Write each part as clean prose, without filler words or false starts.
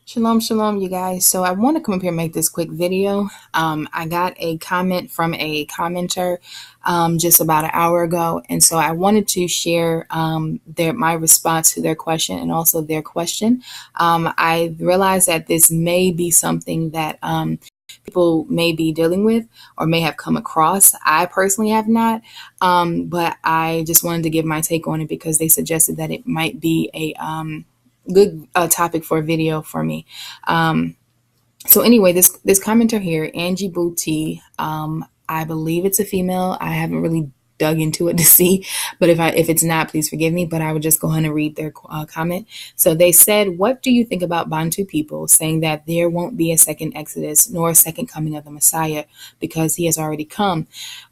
Shalom, shalom, you guys. So I want to come up here and make this quick video. I got a comment from a commenter just about an hour ago, and so I wanted to share my response to their question and also their question. I realized that this may be something that people may be dealing with or may have come across. I personally have not, but I just wanted to give my take on it because they suggested that it might be a good topic for a video for me. So anyway, this commenter here, Angie Booty, I believe it's a female. I haven't really dug into it to see, but if it's not, please forgive me. But I would just go ahead and read their comment. So they said, "What do you think about Bantu people saying that there won't be a second Exodus nor a second coming of the Messiah because he has already come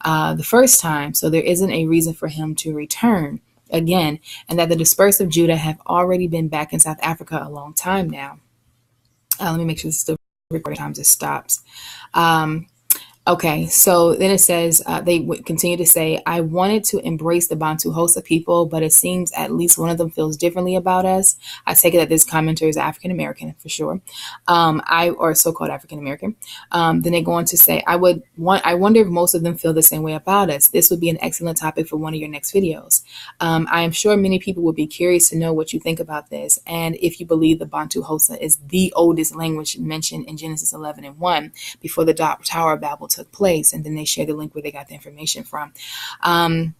the first time, so there isn't a reason for him to return again, and that the dispersed of Judah have already been back in South Africa a long time now." Let me make sure this is still recording times it stops. Okay, so then it says, they would continue to say, "I wanted to embrace the Bantu host of people, but it seems at least one of them feels differently about us." I take it that this commenter is African American for sure, or so-called African American. Then they go on to say, I wonder if most of them feel the same way about us. This would be an excellent topic for one of your next videos. I am sure many people would be curious to know what you think about this, and if you believe the Bantu Hosa is the oldest language mentioned in Genesis 11:1 before the Tower of Babel took place. And then they share the link where they got the information from. Now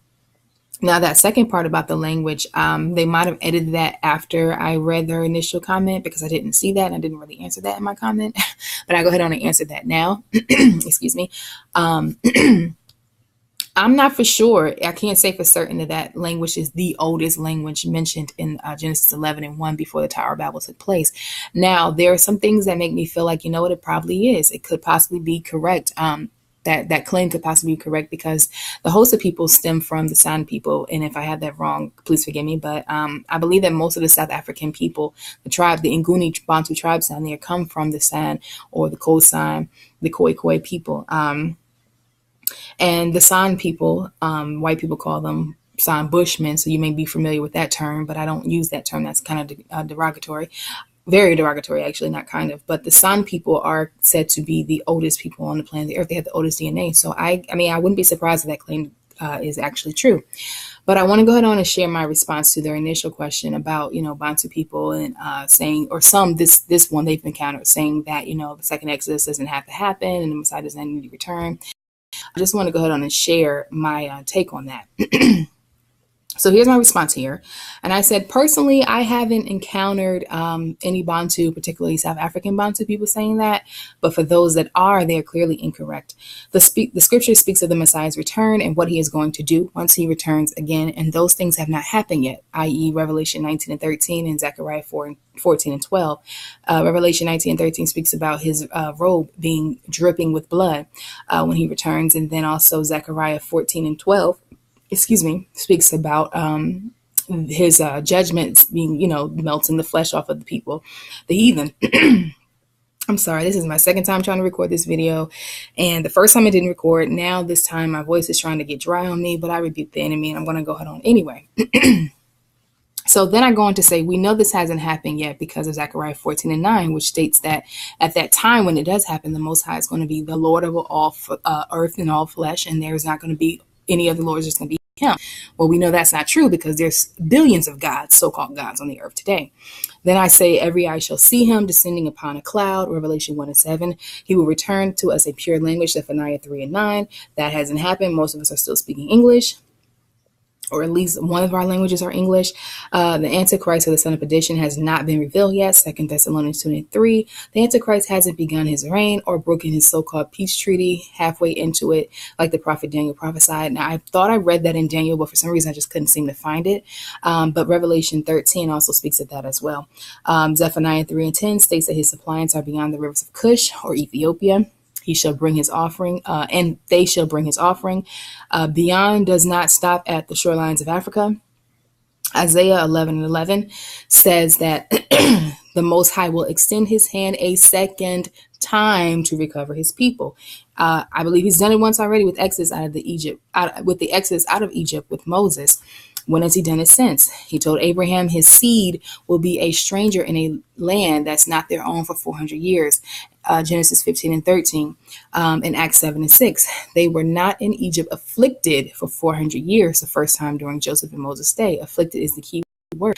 that second part about the language, they might have edited that after I read their initial comment because I didn't see that and I didn't really answer that in my comment. But I go ahead on and answer that now. Excuse me. I'm not for sure. I can't say for certain that language is the oldest language mentioned in Genesis 11:1 before the Tower of Babel took place. Now, there are some things that make me feel like, you know what, it probably is. It could possibly be correct. That claim could possibly be correct because the host of people stem from the San people. And if I had that wrong, please forgive me. But I believe that most of the South African people, the Nguni Bantu tribes down there, come from the San or the Khoisan, the Khoi people. And the San people, white people call them San Bushmen. So you may be familiar with that term, but I don't use that term. That's kind of derogatory. Very derogatory, actually, not kind of. But the San people are said to be the oldest people on the planet of the Earth. They have the oldest DNA. So I wouldn't be surprised if that claim is actually true. But I want to go ahead on and share my response to their initial question about, Bantu people and saying, or this one they've encountered saying that, the second Exodus doesn't have to happen and the Messiah doesn't need to return. I just want to go ahead on and share my take on that. So here's my response here. And I said, personally, I haven't encountered any Bantu, particularly South African Bantu people saying that. But for those that are, they are clearly incorrect. The scripture speaks of the Messiah's return and what he is going to do once he returns again. And those things have not happened yet, i.e. Revelation 19:13 and Zechariah 14:12. Revelation 19:13 speaks about his robe being dripping with blood when he returns. And then also Zechariah 14:12. Speaks about his judgments being, melting the flesh off of the people, the heathen. I'm sorry, this is my second time trying to record this video. And the first time I didn't record. Now this time my voice is trying to get dry on me, but I rebuke the enemy and I'm going to go ahead on anyway. So then I go on to say, we know this hasn't happened yet because of Zechariah 14:9, which states that at that time when it does happen, the Most High is going to be the Lord of all earth and all flesh. And there's not going to be any other lords, just going to be him. Well, we know that's not true because there's billions of gods, so-called gods on the earth today. Then I say, every eye shall see him descending upon a cloud, Revelation 1:7. He will return to us a pure language, Zephaniah 3:9. That hasn't happened. Most of us are still speaking English, or at least one of our languages are English. The Antichrist or the son of perdition has not been revealed yet, 2 Thessalonians 2:3. The Antichrist hasn't begun his reign or broken his so-called peace treaty halfway into it, like the prophet Daniel prophesied. Now, I thought I read that in Daniel, but for some reason I just couldn't seem to find it. But Revelation 13 also speaks of that as well. Zephaniah 3:10 states that his suppliants are beyond the rivers of Cush or Ethiopia. He shall bring his offering, and they shall bring his offering. Beyond does not stop at the shorelines of Africa. Isaiah 11:11 says that the Most High will extend his hand a second time to recover his people. I believe he's done it once already with Exodus out of Egypt with Moses. When has he done it since? He told Abraham his seed will be a stranger in a land that's not their own for 400 years. Genesis 15 and 13, and Acts 7 and 6. They were not in Egypt afflicted for 400 years, the first time during Joseph and Moses' day. Afflicted is the key word.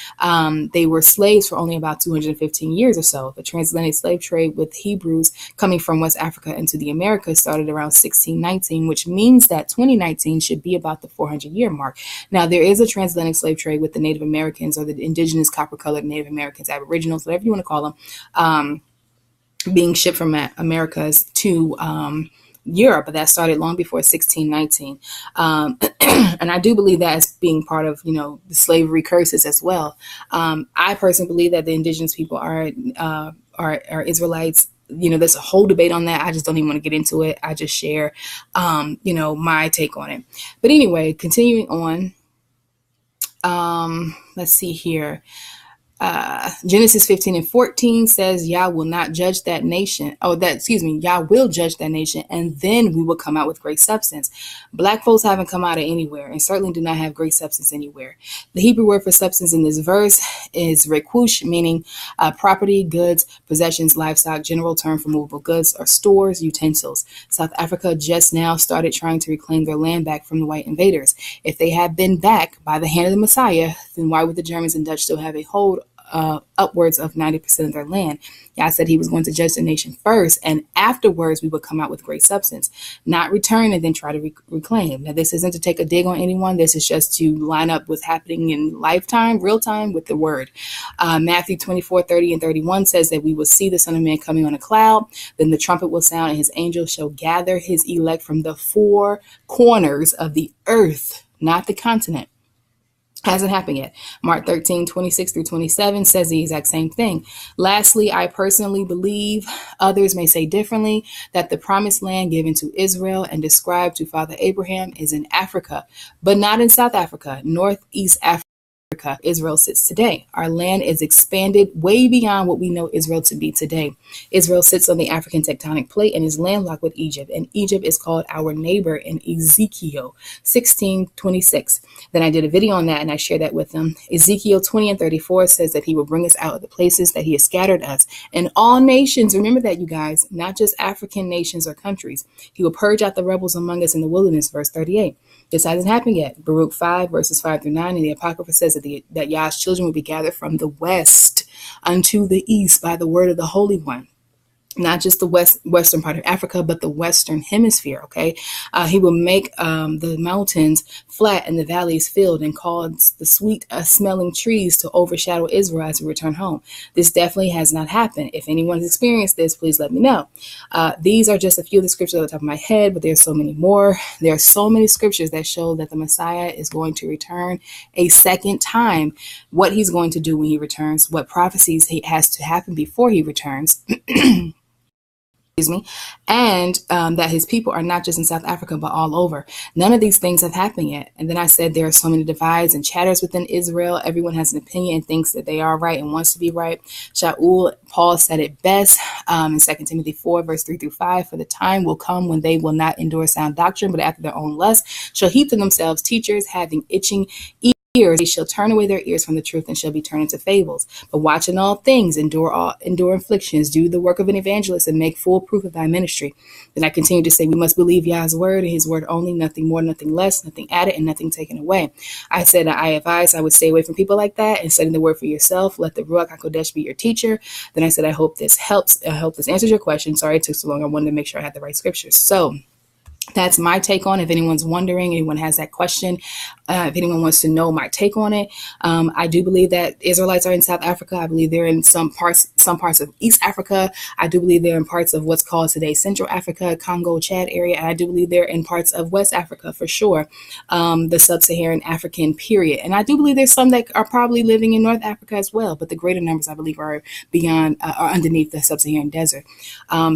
They were slaves for only about 215 years or so. The transatlantic slave trade with Hebrews coming from West Africa into the Americas started around 1619, which means that 2019 should be about the 400-year mark. Now, there is a transatlantic slave trade with the Native Americans, or the indigenous copper-colored Native Americans, Aboriginals, whatever you want to call them, being shipped from Americas to Europe, but that started long before 1619. And I do believe that as being part of, the slavery curses as well. I personally believe that the indigenous people are Israelites. There's a whole debate on that. I just don't even want to get into it. I just share, my take on it. But anyway, continuing on, let's see here. Genesis 15 and 14 says, Yah will not judge that nation. Yah will judge that nation, and then we will come out with great substance. Black folks haven't come out of anywhere, and certainly do not have great substance anywhere. The Hebrew word for substance in this verse is rekush, meaning property, goods, possessions, livestock, general term for movable goods, or stores, utensils. South Africa just now started trying to reclaim their land back from the white invaders. If they had been back by the hand of the Messiah, then why would the Germans and Dutch still have a hold upwards of 90% of their land? Yah said he was going to judge the nation first, and afterwards we would come out with great substance, not return and then try to reclaim. Now, this isn't to take a dig on anyone. This is just to line up what's happening in lifetime, real time, with the word. Matthew 24, 30 and 31 says that we will see the Son of Man coming on a cloud. Then the trumpet will sound, and his angels shall gather his elect from the four corners of the earth, not the continent. Hasn't happened yet. Mark 13, 26 through 27 says the exact same thing. Lastly, I personally believe, others may say differently, that the promised land given to Israel and described to Father Abraham is in Africa, but not in South Africa, Northeast Africa. Israel sits today. Our land is expanded way beyond what we know Israel to be today. Israel sits on the African tectonic plate and is landlocked with Egypt, and Egypt is called our neighbor in Ezekiel 16:26. Then I did a video on that and I shared that with them. Ezekiel 20 and 34 says that he will bring us out of the places that he has scattered us, and all nations, remember that, you guys, not just African nations or countries. He will purge out the rebels among us in the wilderness, verse 38. This hasn't happened yet. Baruch 5, verses 5 through 9 in the Apocrypha says that Yah's children will be gathered from the west unto the east by the word of the Holy One. Not just the western part of Africa, but the western hemisphere, okay? He will make the mountains flat and the valleys filled, and cause the sweet smelling trees to overshadow Israel as we return home. This definitely has not happened. If anyone's experienced this, please let me know. These are just a few of the scriptures on the top of my head, but there's so many more. There are so many scriptures that show that the Messiah is going to return a second time. What he's going to do when he returns, what prophecies he has to happen before he returns. And that his people are not just in South Africa, but all over. None of these things have happened yet. And then I said there are so many divides and chatters within Israel. Everyone has an opinion and thinks that they are right and wants to be right. Shaul, Paul said it best in 2 Timothy 4, verse 3 through 5. For the time will come when they will not endure sound doctrine, but after their own lust shall heap to themselves teachers having itching ears. They shall turn away their ears from the truth and shall be turned into fables. But watch in all things, endure afflictions, do the work of an evangelist, and make full proof of thy ministry. Then I continue to say we must believe Yah's word and his word only, nothing more, nothing less, nothing added, and nothing taken away. I said that I advise I would stay away from people like that and study the word for yourself. Let the Ruach HaKodesh be your teacher. Then I said I hope this helps. I hope this answers your question. Sorry it took so long. I wanted to make sure I had the right scriptures. So that's my take on it. If anyone's wondering, anyone has that question, if anyone wants to know my take on it, I do believe that Israelites are in South Africa. I believe they're in some parts of East Africa. I do believe they're in parts of what's called today Central Africa, Congo, Chad area. And I do believe they're in parts of West Africa for sure, the sub-Saharan African period. And I do believe there's some that are probably living in North Africa as well. But the greater numbers, I believe, are beyond or underneath the sub-Saharan desert.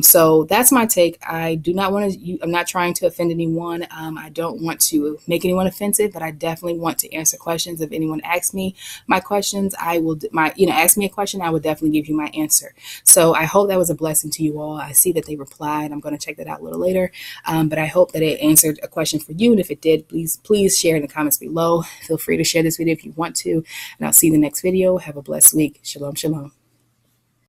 So that's my take. I do not want to. I'm not trying to to offend anyone. I don't want to make anyone offensive, but I definitely want to answer questions. If anyone asks me my questions, ask me a question, I will definitely give you my answer. So I hope that was a blessing to you all. I see that they replied. I'm going to check that out a little later. But I hope that it answered a question for you. And if it did, please share in the comments below. Feel free to share this video if you want to. And I'll see you in the next video. Have a blessed week. Shalom, shalom.